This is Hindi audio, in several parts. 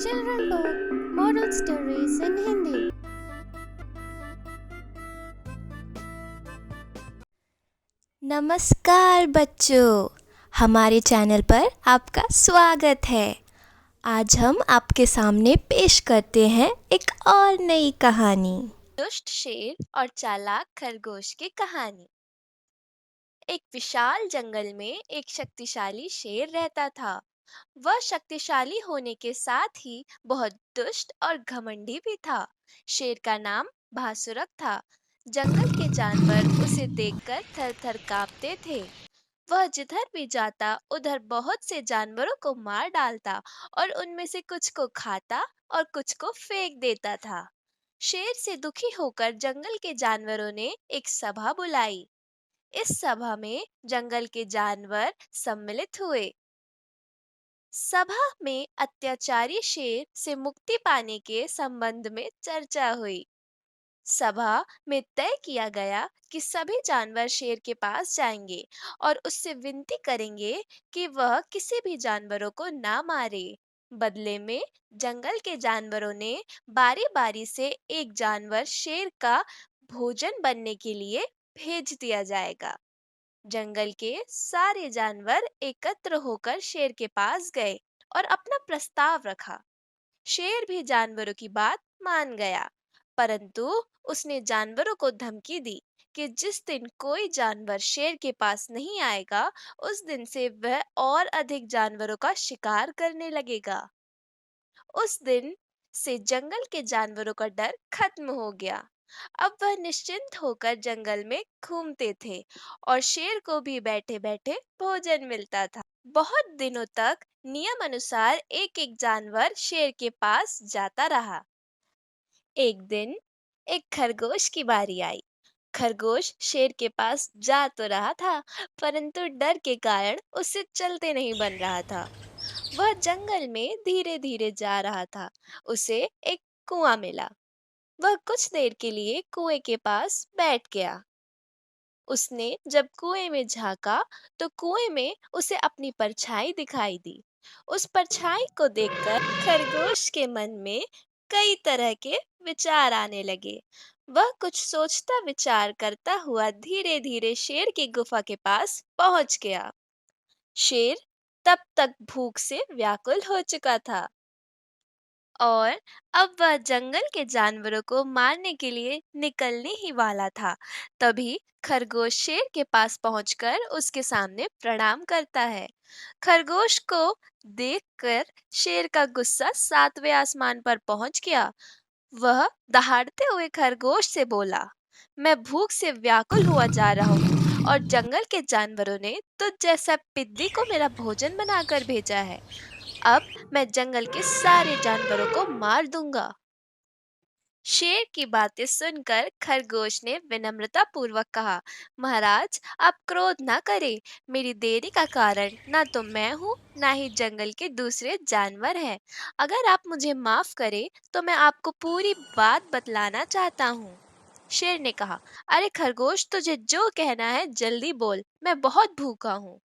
Children Book Moral Stories in Hindi. नमस्कार बच्चों, हमारे चैनल पर आपका स्वागत है। आज हम आपके सामने पेश करते हैं एक और नई कहानी, दुष्ट शेर और चालाक खरगोश की कहानी। एक विशाल जंगल में एक शक्तिशाली शेर रहता था। वह शक्तिशाली होने के साथ ही बहुत दुष्ट और घमंडी भी था। शेर का नाम भासुरक था। जंगल के जानवर उसे देखकर थर-थर कांपते थे। वह जिधर भी जाता उधर बहुत से जानवरों को मार डालता और उनमें से कुछ को खाता और कुछ को फेंक देता था। शेर से दुखी होकर जंगल के जानवरों ने एक सभा बुलाई। इस सभा में जंगल के जानवर सम्मिलित हुए। सभा में अत्याचारी शेर से मुक्ति पाने के संबंध में चर्चा हुई। सभा में तय किया गया कि सभी जानवर शेर के पास जाएंगे और उससे विनती करेंगे कि वह किसी भी जानवरों को ना मारे। बदले में जंगल के जानवरों ने बारी-बारी से एक जानवर शेर का भोजन बनने के लिए भेज दिया जाएगा। जंगल के सारे जानवर एकत्र होकर शेर के पास गए और अपना प्रस्ताव रखा। शेर भी जानवरों की बात मान गया, परंतु उसने जानवरों को धमकी दी कि जिस दिन कोई जानवर शेर के पास नहीं आएगा, उस दिन से वह और अधिक जानवरों का शिकार करने लगेगा। उस दिन से जंगल के जानवरों का डर खत्म हो गया। अब वह निश्चिंत होकर जंगल में घूमते थे और शेर को भी बैठे-बैठे भोजन मिलता था। बहुत दिनों तक नियम अनुसार एक-एक जानवर शेर के पास जाता रहा। एक दिन एक खरगोश की बारी आई। खरगोश शेर के पास जा तो रहा था, परंतु डर के कारण उससे चलते नहीं बन रहा था। वह जंगल में धीरे-धीरे जा रहा था। उसे एक कुआं मिला। वह कुछ देर के लिए कुएं के पास बैठ गया। उसने जब कुएं में झांका तो कुएं में उसे अपनी परछाई दिखाई दी। उस परछाई को देखकर खरगोश के मन में कई तरह के विचार आने लगे। वह कुछ सोचता विचार करता हुआ धीरे-धीरे शेर की गुफा के पास पहुंच गया। शेर तब तक भूख से व्याकुल हो चुका था और अब वह जंगल के जानवरों को मारने के लिए निकलने ही वाला था। तभी खरगोश शेर के पास पहुंचकर उसके सामने प्रणाम करता है। खरगोश को देखकर शेर का गुस्सा सातवें आसमान पर पहुंच गया। वह दहाड़ते हुए खरगोश से बोला, मैं भूख से व्याकुल हुआ जा रहा हूँ और जंगल के जानवरों ने तुझ जैसा पिद्दी को मेरा भोजन बनाकर भेजा है। अब मैं जंगल के सारे जानवरों को मार दूंगा। शेर की बातें सुनकर खरगोश ने विनम्रता पूर्वक कहा, महाराज आप क्रोध ना करें। मेरी देरी का कारण ना तो मैं हूँ ना ही जंगल के दूसरे जानवर हैं। अगर आप मुझे माफ करें तो मैं आपको पूरी बात बतलाना चाहता हूँ। शेर ने कहा, अरे खरगोश तुझे जो कहना है जल्दी बोल, मैं बहुत भूखा हूँ।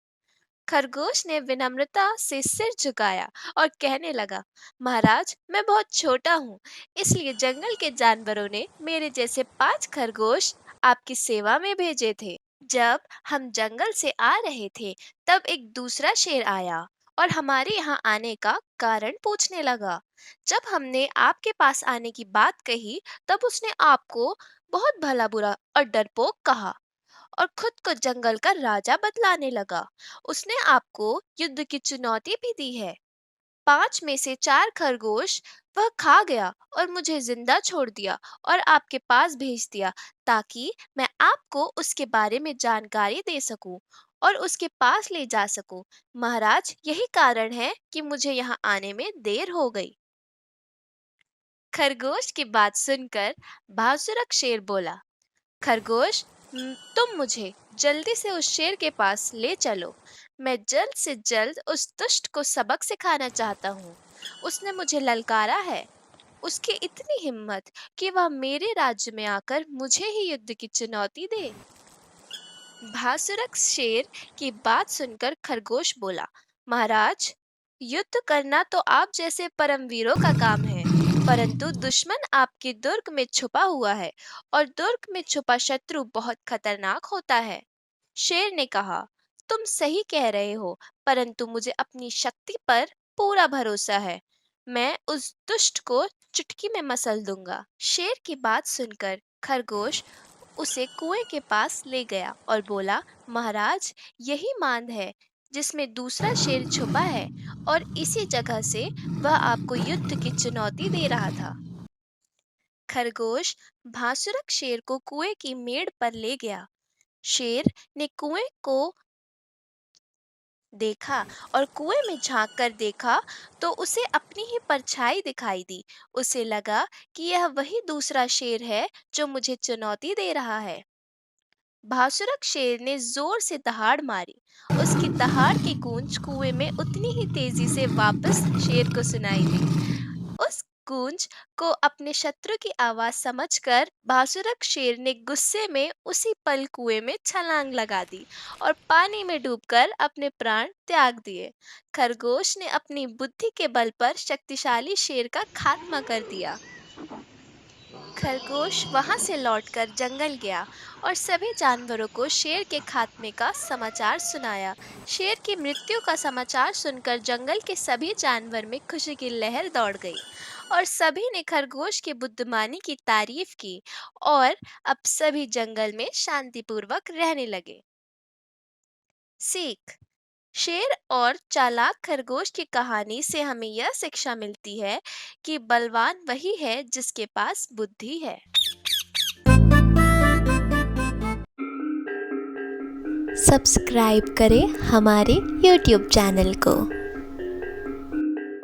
खरगोश ने विनम्रता से सिर झुकाया और कहने लगा, महाराज मैं बहुत छोटा हूँ, इसलिए जंगल के जानवरों ने मेरे जैसे 5 खरगोश आपकी सेवा में भेजे थे। जब हम जंगल से आ रहे थे तब एक दूसरा शेर आया और हमारे यहाँ आने का कारण पूछने लगा। जब हमने आपके पास आने की बात कही तब उसने आपको बहुत भला बुरा और डरपोक कहा और खुद को जंगल का राजा बतलाने लगा। उसने आपको युद्ध की चुनौती भी दी है। 5 में से 4 खरगोश वह खा गया और मुझे जिंदा छोड़ दिया और आपके पास भेज दिया ताकि मैं आपको उसके बारे में जानकारी दे सकूं और उसके पास ले जा सकूं। महाराज यही कारण है कि मुझे यहाँ आने में देर हो गई। खरगोश की बात सुनकर भासुरक शेर बोला, खरगोश तुम मुझे जल्दी से उस शेर के पास ले चलो। मैं जल्द से जल्द उस दुष्ट को सबक सिखाना चाहता हूँ। उसने मुझे ललकारा है। उसकी इतनी हिम्मत कि वह मेरे राज्य में आकर मुझे ही युद्ध की चुनौती दे। भासुरक शेर की बात सुनकर खरगोश बोला, महाराज युद्ध करना तो आप जैसे परमवीरों का काम है, परंतु दुश्मन आपके दुर्ग में छुपा हुआ है और दुर्ग में छुपा शत्रु बहुत खतरनाक होता है। शेर ने कहा, तुम सही कह रहे हो, परंतु मुझे अपनी शक्ति पर पूरा भरोसा है। मैं उस दुष्ट को चुटकी में मसल दूंगा। शेर की बात सुनकर खरगोश उसे कुएं के पास ले गया और बोला, महाराज, यही मांद है जिसमें दूसरा शेर छुपा है और इसी जगह से वह आपको युद्ध की चुनौती दे रहा था। खरगोश भासुरक शेर को कुएं की मेड़ पर ले गया। शेर ने कुएं को देखा और कुएं में झांक कर देखा तो उसे अपनी ही परछाई दिखाई दी। उसे लगा कि यह वही दूसरा शेर है जो मुझे चुनौती दे रहा है। भासुरक शेर ने जोर से दहाड़ मारी। उसकी दहाड़ की गूंज कुएं में उतनी ही तेजी से वापस शेर को सुनाई दी। उस गूंज को अपने शत्रु की आवाज समझकर भासुरक शेर ने गुस्से में उसी पल कुएं में छलांग लगा दी और पानी में डूबकर अपने प्राण त्याग दिए। खरगोश ने अपनी बुद्धि के बल पर शक्तिशाली शेर का खात्मा कर दिया। खरगोश वहां से लौटकर जंगल गया और सभी जानवरों को शेर के खात्मे का समाचार सुनाया। शेर की मृत्यु का समाचार सुनकर जंगल के सभी जानवर में खुशी की लहर दौड़ गई और सभी ने खरगोश की बुद्धिमानी की तारीफ की और अब सभी जंगल में शांतिपूर्वक रहने लगे। सीख। शेर और चालाक खरगोश की कहानी से हमें यह शिक्षा मिलती है कि बलवान वही है जिसके पास बुद्धि है। सब्सक्राइब करें हमारे YouTube चैनल को।